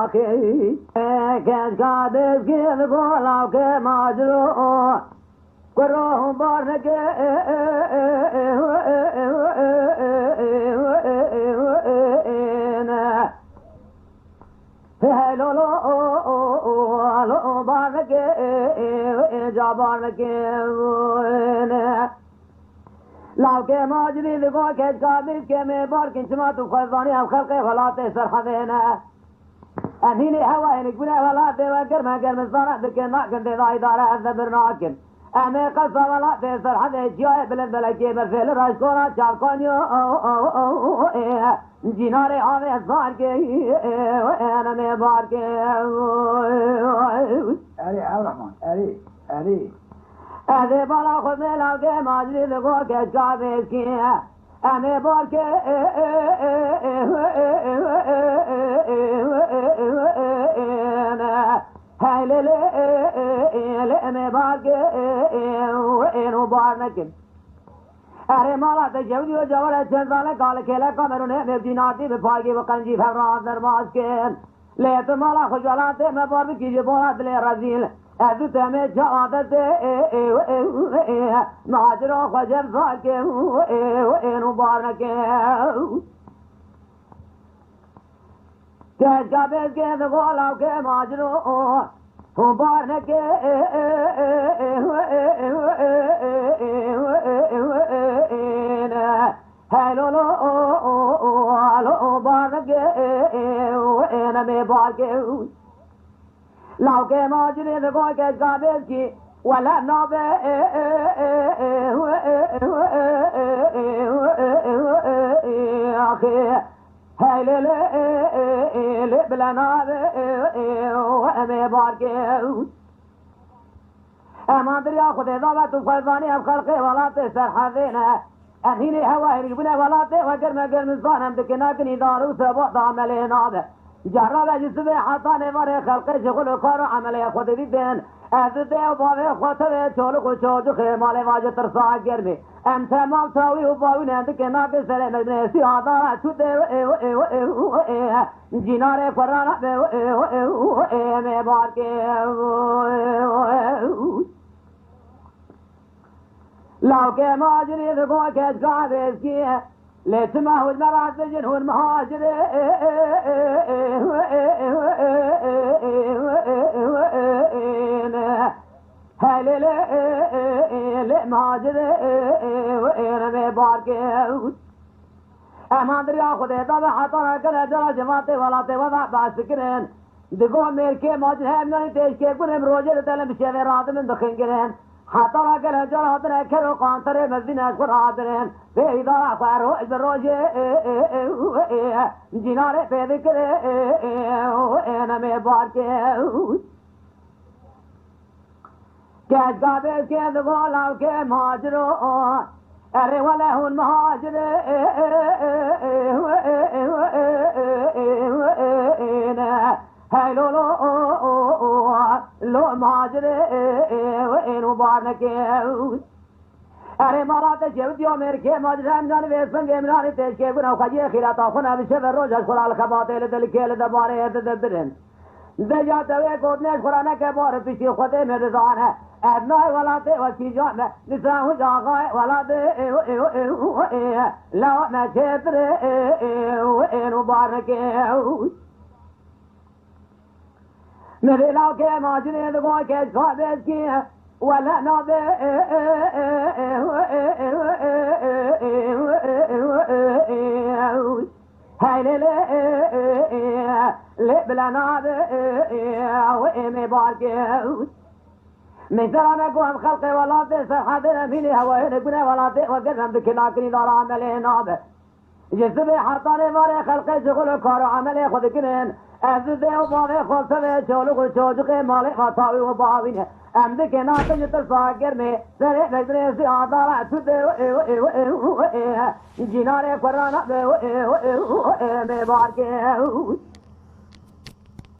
آخی کشکا دسکید گولاو که ماجرو کروه بارنکه هلو لو بارنکه جا بارنکه لاو که ماجری دگو کشکا دسکه می بار کنچما تو خوزبانی هم خلق غلات سرحدینه أنهيني هواينك بنا ولا تبكر ما كان مصارع دكن ناكن تضاي دارا الزبر ناكن أنا قصة ولا تسر حدا جاي بلد بلكي بفعل راشكونا شابكون يو جيناري عامي أصار كي أنا مبار كي أري عبد الرحمن أري أذي بالا خذ ملاو كي ماجري دقو كشكا بيسكي أنا بارك هاي لأنا بارك إنه بارنكن أري مالا تجودي وجوالة شنزانة قال كيلا كامرونه مبجيناتي بفاقي وقنجي فرات درماسكن ليت مالا خجوالاتي مبارد کی جبونات لي رزيل أذو تمي جوادت مهاجرو خجر زاكي إنه بارنكن كشكا بيسكي دغولاو كي ماجرو هم بارنكي هلو لو بارنكي انا مي باركي لو كي ماجري دغو كشكا بيسكي ولا نابي أخي هاي لي بلنا وأمي باركي أما دريا خدي ضابط وفيضاني أم خلقي ولا تسر حذينا أنهيني هواي رجبنا ولا توكر مقر مصان هم دكنا كني دارو سبوط عملي نابه جرب جسمي حطاني مري خلقي شغل وكارو عملي خدي دين أزدي وبابي خطبي چولو خوشو خيمالي واجه ترسا گرمي ام تمام تاوي وباوين عندك ناك سلام بنسي عطا شده جناري قرانا مي باركي لو كي ماجري ذكو كشكا بيسكي لتمه المرات جنون مهاجر هل مهاجر وين مبارك اما دريا خدي طبع حطنا كلا جرى جماعتي ولا تبع باسكرين دقو ميركي ماجر هم ناني تيشكي كنهم روجر تلم بشيء رات من دخنكرين حطنا كلا جرى حطنا كلو قانتري مزين اشكر حاضرين في إدارة فارو البروجي جناري في ذكر انا مبارك كشكا بيسكي دغولاو كي مهاجرو أري ولا هون مهاجر هاي لو مهاجر وإنو بارنك أري مرات جود يوم إركي مهاجر همجان ويسنگ إمراني تشكي بنا وخجي خيراتا خنا بشفر روجش خلال خباطي لدلكي لدباري يتدبرن دجاتا ويكوتنش خرانا كبار بشي خطي مرزانه ابناء ولاد وكيجان نساء جاغاء ولاد لا ما شتر وين بارك मेरे लाओ के माजरे दगो के स्वादेश की वला नाबे हाय ले बला नाबे وين بارك من ترى قوم خلقي ولا تسر حاضر فيني هواين كنا ولا وقدم بكنا كني دار عملي ناب جسمي حطاني ماري خلقي شغل كار عملي خد كنين أزدي وبابي خلصي شغل شوجقي مالي خطاوي وبابين أمد كنا تجتر فاقر مي سري بجري سيادة سدي جناري قرانا مي باركي